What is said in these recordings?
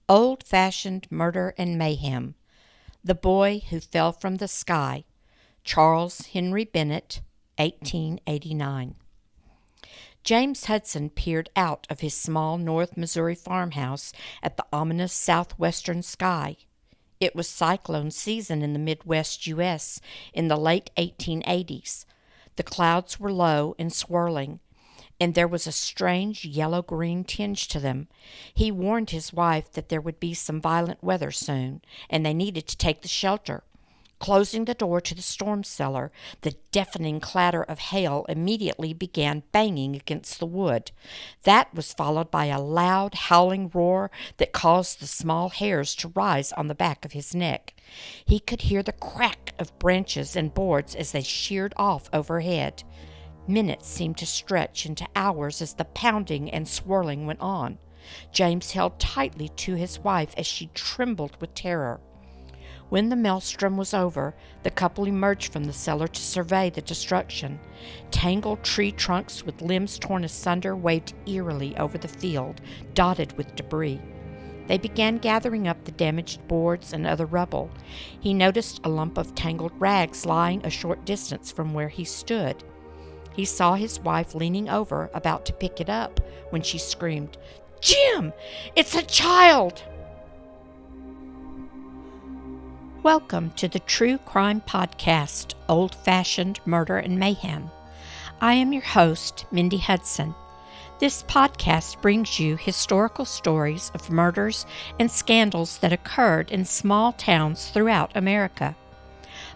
Old-Fashioned Murder and Mayhem. The Boy Who Fell from the Sky. Charles Henry Bennett, 1889. James Hudson peered out of his small North Missouri farmhouse at the ominous southwestern sky. It was cyclone season in the Midwest U.S. in the late 1880s. The clouds were low and swirling, and there was a strange yellow-green tinge to them. He warned his wife that there would be some violent weather soon, and they needed to take the shelter. Closing the door to the storm cellar, the deafening clatter of hail immediately began banging against the wood. That was followed by a loud, howling roar that caused the small hairs to rise on the back of his neck. He could hear the crack of branches and boards as they sheared off overhead. Minutes seemed to stretch into hours as the pounding and swirling went on. James held tightly to his wife as she trembled with terror. When the maelstrom was over, the couple emerged from the cellar to survey the destruction. Tangled tree trunks with limbs torn asunder waved eerily over the field, dotted with debris. They began gathering up the damaged boards and other rubble. He noticed a lump of tangled rags lying a short distance from where he stood. He saw his wife leaning over, about to pick it up, when she screamed, "Jim! It's a child!" Welcome to the True Crime Podcast, Old-Fashioned Murder and Mayhem. I am your host, Mindy Hudson. This podcast brings you historical stories of murders and scandals that occurred in small towns throughout America.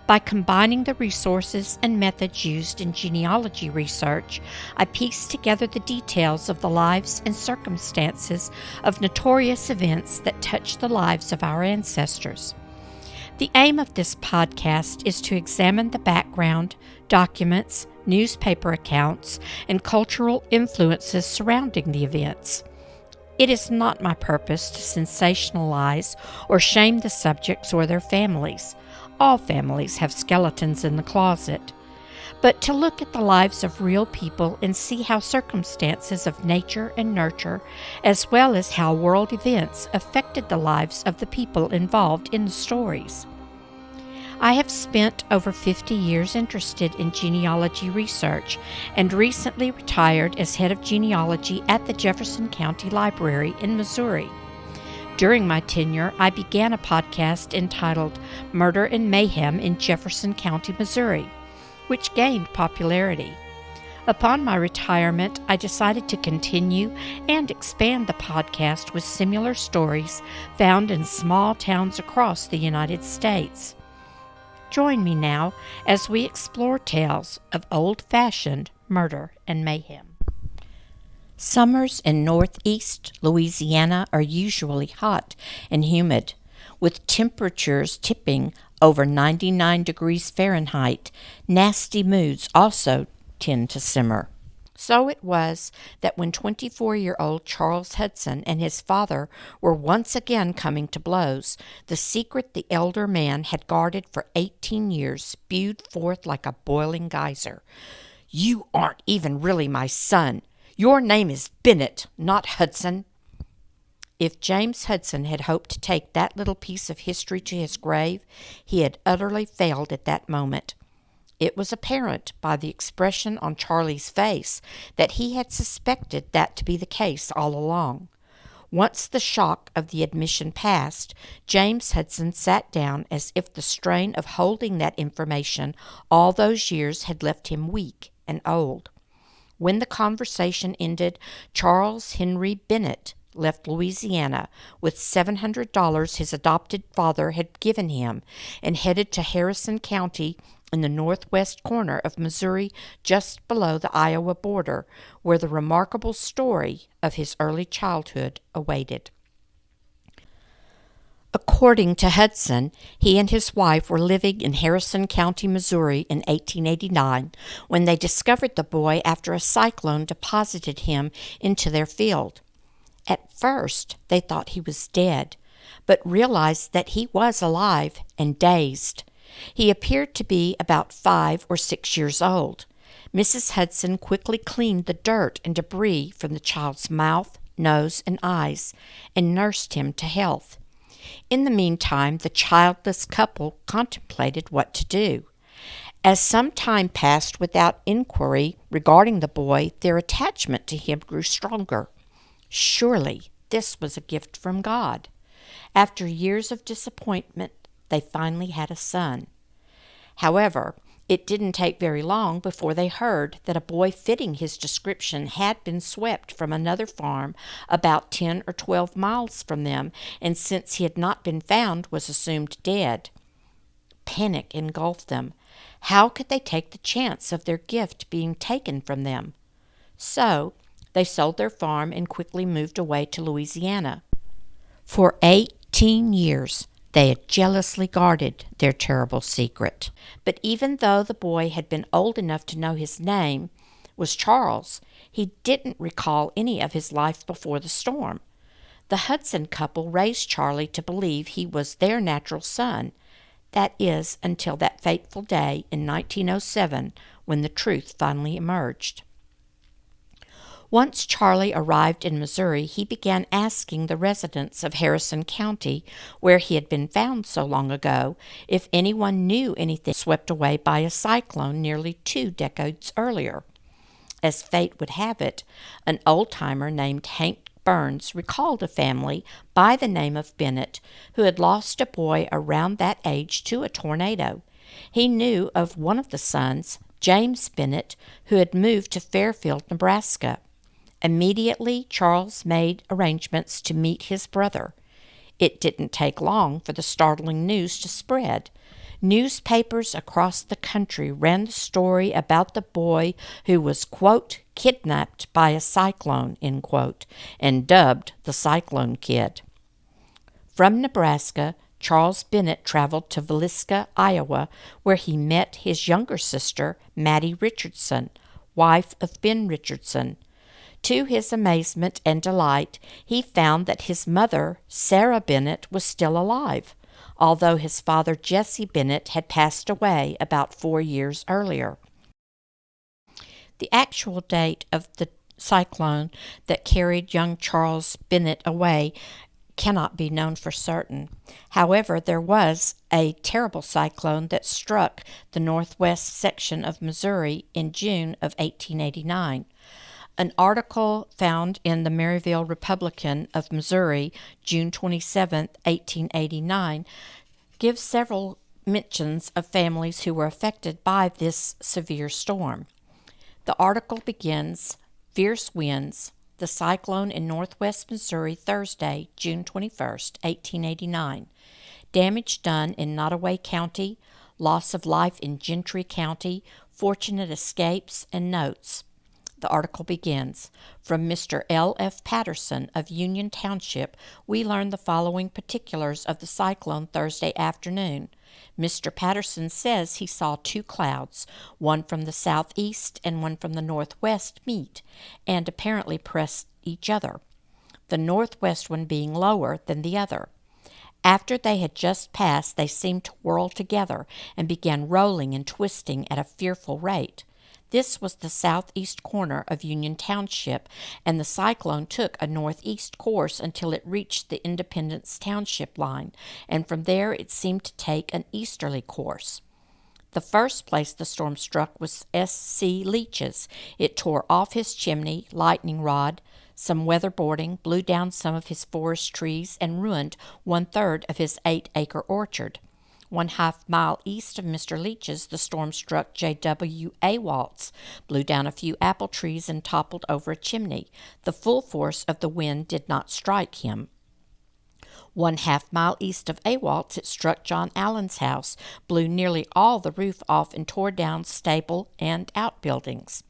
By combining the resources and methods used in genealogy research, I pieced together the details of the lives and circumstances of notorious events that touched the lives of our ancestors. The aim of this podcast is to examine the background, documents, newspaper accounts, and cultural influences surrounding the events. It is not my purpose to sensationalize or shame the subjects or their families. All families have skeletons in the closet. But to look at the lives of real people and see how circumstances of nature and nurture, as well as how world events affected the lives of the people involved in the stories. I have spent over 50 years interested in genealogy research and recently retired as head of genealogy at the Jefferson County Library in Missouri. During my tenure, I began a podcast entitled Murder and Mayhem in Jefferson County, Missouri, which gained popularity. Upon my retirement, I decided to continue and expand the podcast with similar stories found in small towns across the United States. Join me now as we explore tales of old-fashioned murder and mayhem. Summers in northeast Louisiana are usually hot and humid, with temperatures tipping over 99 degrees Fahrenheit. Nasty moods also tend to simmer. So it was that when 24-year-old Charles Hudson and his father were once again coming to blows, the secret the elder man had guarded for 18 years spewed forth like a boiling geyser. "You aren't even really my son. Your name is Bennett, not Hudson." If James Hudson had hoped to take that little piece of history to his grave, he had utterly failed at that moment. It was apparent by the expression on Charlie's face that he had suspected that to be the case all along. Once the shock of the admission passed, James Hudson sat down as if the strain of holding that information all those years had left him weak and old. When the conversation ended, Charles Henry Bennett left Louisiana with $700 his adopted father had given him and headed to Harrison County in the northwest corner of Missouri, just below the Iowa border, where the remarkable story of his early childhood awaited. According to Hudson, he and his wife were living in Harrison County, Missouri in 1889 when they discovered the boy after a cyclone deposited him into their field. At first, they thought he was dead, but realized that he was alive and dazed. He appeared to be about 5 or 6 years old. Mrs. Hudson quickly cleaned the dirt and debris from the child's mouth, nose, and eyes, and nursed him to health. In the meantime, the childless couple contemplated what to do. As some time passed without inquiry regarding the boy, their attachment to him grew stronger. Surely this was a gift from God. After years of disappointment, they finally had a son. However, it didn't take very long before they heard that a boy fitting his description had been swept from another farm about 10 or 12 miles from them, and since he had not been found, was assumed dead. Panic engulfed them. How could they take the chance of their gift being taken from them? So they sold their farm and quickly moved away to Louisiana. For 18 years, they had jealously guarded their terrible secret. But even though the boy had been old enough to know his name was Charles, he didn't recall any of his life before the storm. The Hudson couple raised Charlie to believe he was their natural son. That is, until that fateful day in 1907 when the truth finally emerged. Once Charlie arrived in Missouri, he began asking the residents of Harrison County, where he had been found so long ago, if anyone knew anything swept away by a cyclone nearly 2 decades earlier. As fate would have it, an old-timer named Hank Burns recalled a family by the name of Bennett who had lost a boy around that age to a tornado. He knew of one of the sons, James Bennett, who had moved to Fairfield, Nebraska. Immediately, Charles made arrangements to meet his brother. It didn't take long for the startling news to spread. Newspapers across the country ran the story about the boy who was, quote, kidnapped by a cyclone, end quote, and dubbed the Cyclone Kid. From Nebraska, Charles Bennett traveled to Villisca, Iowa, where he met his younger sister, Mattie Richardson, wife of Ben Richardson. To his amazement and delight, he found that his mother, Sarah Bennett, was still alive, although his father, Jesse Bennett, had passed away about 4 years earlier. The actual date of the cyclone that carried young Charles Bennett away cannot be known for certain. However, there was a terrible cyclone that struck the northwest section of Missouri in June of 1889. An article found in the Maryville Republican of Missouri, June 27, 1889, gives several mentions of families who were affected by this severe storm. The article begins, "Fierce winds, the cyclone in northwest Missouri Thursday, June 21, 1889. Damage done in Nottoway County, loss of life in Gentry County, fortunate escapes, and notes." The article begins, "From Mr. L. F. Patterson of Union Township, we learn the following particulars of the cyclone Thursday afternoon. Mr. Patterson says he saw 2 clouds, one from the southeast and one from the northwest meet, and apparently press each other, the northwest one being lower than the other. After they had just passed, they seemed to whirl together and began rolling and twisting at a fearful rate. This was the southeast corner of Union Township, and the cyclone took a northeast course until it reached the Independence Township line, and from there it seemed to take an easterly course. The first place the storm struck was S.C. Leach's. It tore off his chimney, lightning rod, some weatherboarding, blew down some of his forest trees, and ruined 1/3 of his 8-acre orchard. 1/2 mile east of Mr. Leach's, the storm struck J.W. Awalt's, blew down a few apple trees, and toppled over a chimney. The full force of the wind did not strike him. 1/2 mile east of Awalt's, it struck John Allen's house, blew nearly all the roof off, and tore down stable and outbuildings.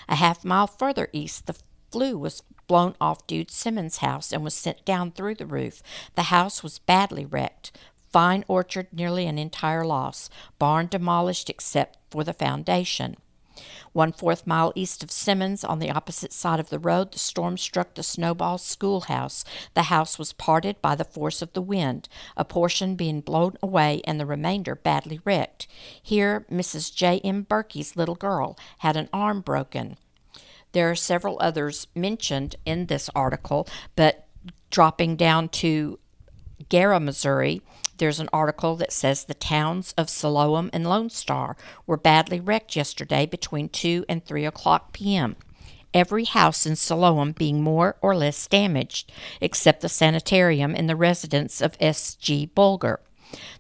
A 1/2 mile further east, the flue was blown off Dude Simmons' house and was sent down through the roof. The house was badly wrecked. Fine orchard nearly an entire loss. Barn demolished except for the foundation. 1/4 mile east of Simmons, on the opposite side of the road, the storm struck the Snowball schoolhouse. The house was parted by the force of the wind, a portion being blown away and the remainder badly wrecked. Here Mrs. J. M. Berkey's little girl had an arm broken. There are several others mentioned in this article, but dropping down to Gara, Missouri, there's an article that says the towns of Siloam and Lone Star were badly wrecked yesterday between 2 and 3 o'clock p.m. Every house in Siloam being more or less damaged, except the sanitarium and the residence of S.G. Bulger.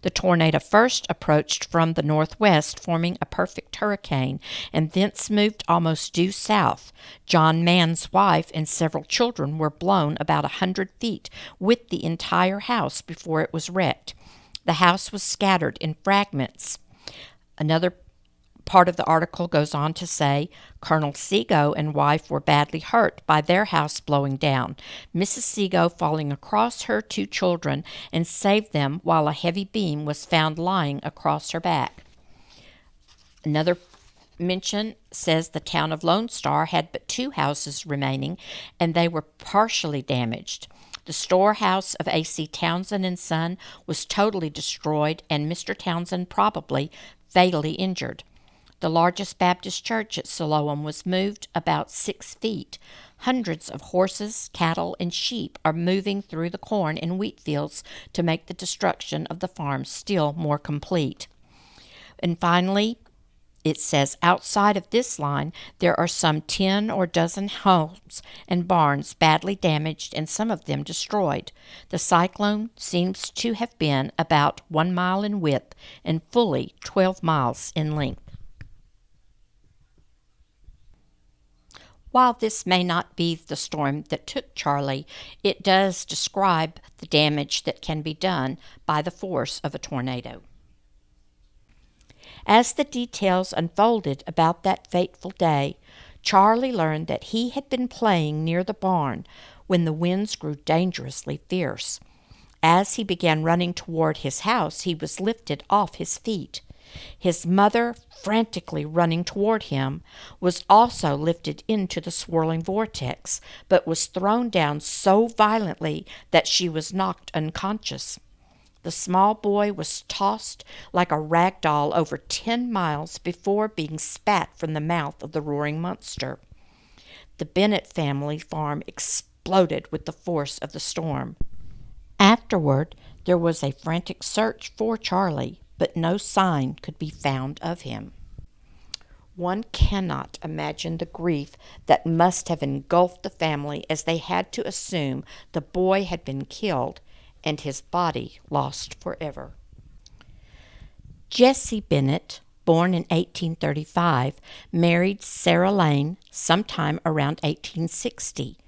The tornado first approached from the northwest, forming a perfect hurricane, and thence moved almost due south. John Mann's wife and several children were blown about 100 feet with the entire house before it was wrecked. The house was scattered in fragments. Another part of the article goes on to say Colonel Seago and wife were badly hurt by their house blowing down, Mrs. Seago falling across her 2 children and saved them while a heavy beam was found lying across her back. Another mention says the town of Lone Star had but 2 houses remaining, and they were partially damaged. The storehouse of A.C. Townsend and Son was totally destroyed, and Mr. Townsend probably fatally injured. The largest Baptist church at Siloam was moved about 6 feet. Hundreds of horses, cattle, and sheep are moving through the corn and wheat fields to make the destruction of the farm still more complete. And finally, it says outside of this line, there are some 10 or dozen homes and barns badly damaged and some of them destroyed. The cyclone seems to have been about 1 mile in width and fully 12 miles in length. While this may not be the storm that took Charlie, it does describe the damage that can be done by the force of a tornado. As the details unfolded about that fateful day, Charlie learned that he had been playing near the barn when the winds grew dangerously fierce. As he began running toward his house, he was lifted off his feet. His mother, frantically running toward him, was also lifted into the swirling vortex, but was thrown down so violently that she was knocked unconscious. The small boy was tossed like a rag doll over 10 miles before being spat from the mouth of the roaring monster. The Bennett family farm exploded with the force of the storm. Afterward, there was a frantic search for Charlie, but no sign could be found of him. One cannot imagine the grief that must have engulfed the family as they had to assume the boy had been killed and his body lost forever. Jesse Bennett, born in 1835, married Sarah Lane sometime around 1860.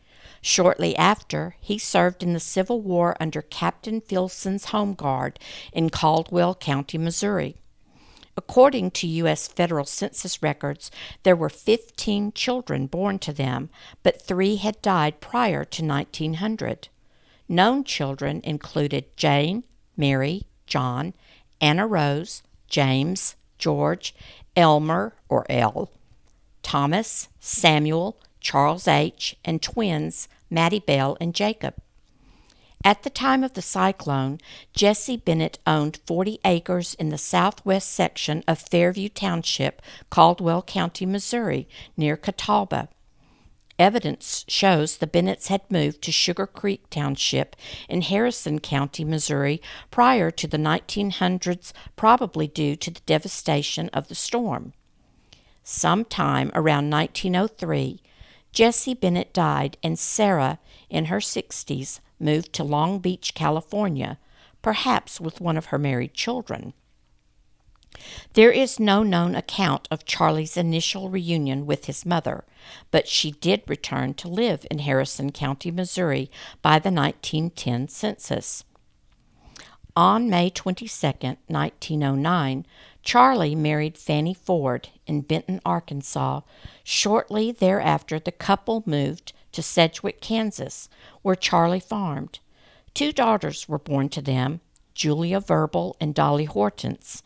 Shortly after, he served in the Civil War under Captain Filson's Home Guard in Caldwell County, Missouri. According to U.S. federal census records, there were 15 children born to them, but 3 had died prior to 1900. Known children included Jane, Mary, John, Anna Rose, James, George, Elmer, or El, Thomas, Samuel, Charles H., and twins Mattie Bell and Jacob. At the time of the cyclone, Jesse Bennett owned 40 acres in the southwest section of Fairview Township, Caldwell County, Missouri, near Catawba. Evidence shows the Bennetts had moved to Sugar Creek Township in Harrison County, Missouri, prior to the 1900s, probably due to the devastation of the storm. Sometime around 1903, Jesse Bennett died, and Sarah, in her 60s, moved to Long Beach, California, perhaps with one of her married children. There is no known account of Charlie's initial reunion with his mother, but she did return to live in Harrison County, Missouri by the 1910 census. On May 22, 1909, Charlie married Fannie Ford in Benton, Arkansas. Shortly thereafter, the couple moved to Sedgwick, Kansas, where Charlie farmed. 2 daughters were born to them, Julia Verbal and Dolly Hortense.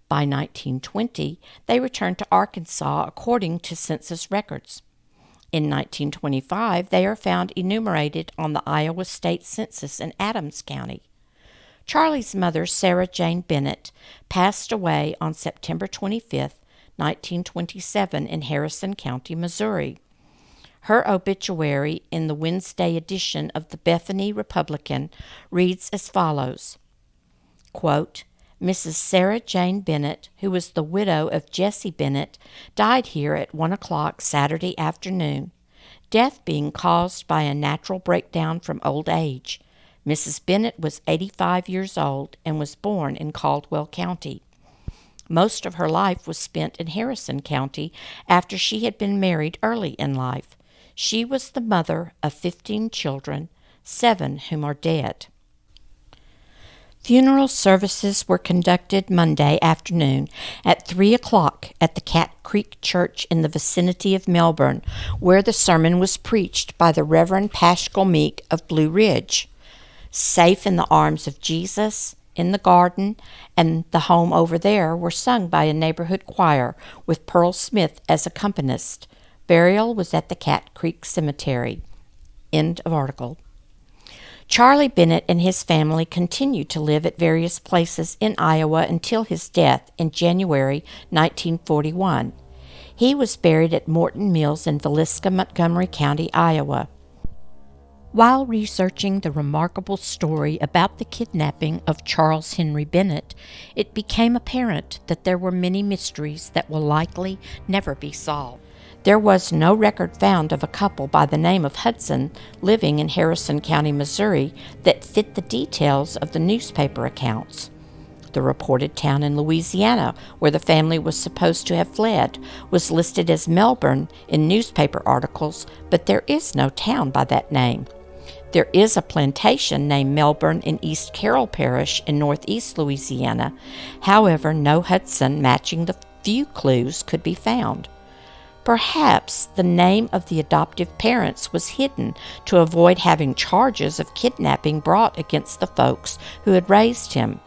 By 1920, they returned to Arkansas according to census records. In 1925, they are found enumerated on the Iowa State Census in Adams County. Charlie's mother, Sarah Jane Bennett, passed away on September 25, 1927, in Harrison County, Missouri. Her obituary in the Wednesday edition of the Bethany Republican reads as follows, quote, Mrs. Sarah Jane Bennett, who was the widow of Jesse Bennett, died here at 1 o'clock Saturday afternoon, death being caused by a natural breakdown from old age. Mrs. Bennett was 85 years old and was born in Caldwell County. Most of her life was spent in Harrison County after she had been married early in life. She was the mother of 15 children, 7 whom are dead. Funeral services were conducted Monday afternoon at 3 o'clock at the Cat Creek Church in the vicinity of Melbourne, where the sermon was preached by the Reverend Paschal Meek of Blue Ridge. Safe in the Arms of Jesus, In the Garden, and The Home Over There were sung by a neighborhood choir with Pearl Smith as accompanist. Burial was at the Cat Creek Cemetery. End of article. Charlie Bennett and his family continued to live at various places in Iowa until his death in January 1941. He was buried at Morton Mills in Villisca, Montgomery County, Iowa. While researching the remarkable story about the kidnapping of Charles Henry Bennett, it became apparent that there were many mysteries that will likely never be solved. There was no record found of a couple by the name of Hudson living in Harrison County, Missouri, that fit the details of the newspaper accounts. The reported town in Louisiana, where the family was supposed to have fled, was listed as Melbourne in newspaper articles, but there is no town by that name. There is a plantation named Melbourne in East Carroll Parish in northeast Louisiana. However, no Hudson matching the few clues could be found. Perhaps the name of the adoptive parents was hidden to avoid having charges of kidnapping brought against the folks who had raised him.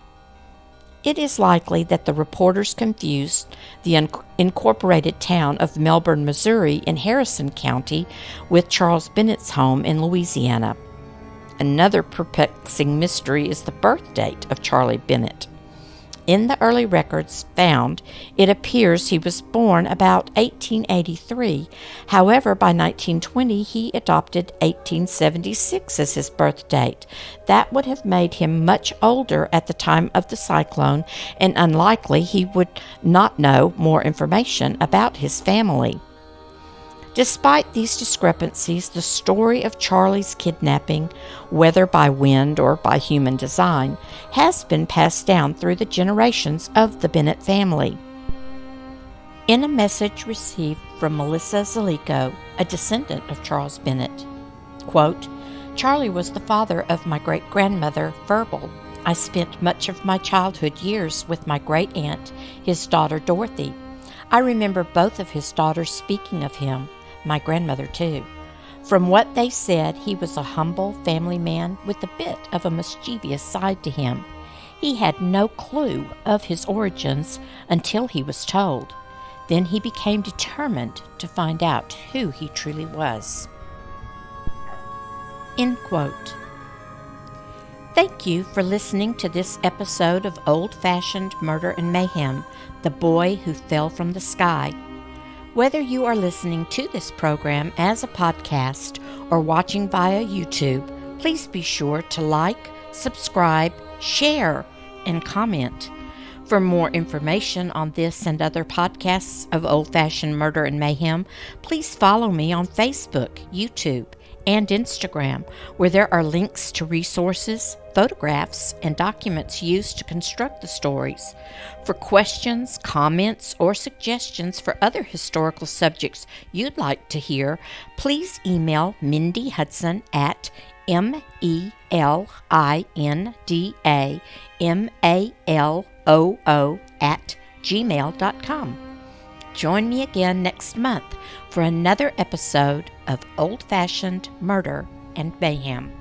It is likely that the reporters confused the unincorporated town of Melbourne, Missouri in Harrison County with Charles Bennett's home in Louisiana. Another perplexing mystery is the birth date of Charlie Bennett. In the early records found, it appears he was born about 1883. However, by 1920, he adopted 1876 as his birth date. That would have made him much older at the time of the cyclone, and unlikely he would not know more information about his family. Despite these discrepancies, the story of Charlie's kidnapping, whether by wind or by human design, has been passed down through the generations of the Bennett family. In a message received from Melissa Zelico, a descendant of Charles Bennett, quote, Charlie was the father of my great-grandmother, Verbal. I spent much of my childhood years with my great-aunt, his daughter Dorothy. I remember both of his daughters speaking of him, my grandmother too. From what they said, he was a humble family man with a bit of a mischievous side to him. He had no clue of his origins until he was told. Then he became determined to find out who he truly was. End quote. Thank you for listening to this episode of Old-Fashioned Murder and Mayhem, The Boy Who Fell from the Sky. Whether you are listening to this program as a podcast or watching via YouTube, please be sure to like, subscribe, share, and comment. For more information on this and other podcasts of Old-Fashioned Murder and Mayhem, please follow me on Facebook, YouTube, and Instagram, where there are links to resources, photographs, and documents used to construct the stories. For questions, comments, or suggestions for other historical subjects you'd like to hear, please email Mindy Hudson at melindamaloo@gmail.com. Join me again next month for another episode of Old-Fashioned Murder and Mayhem.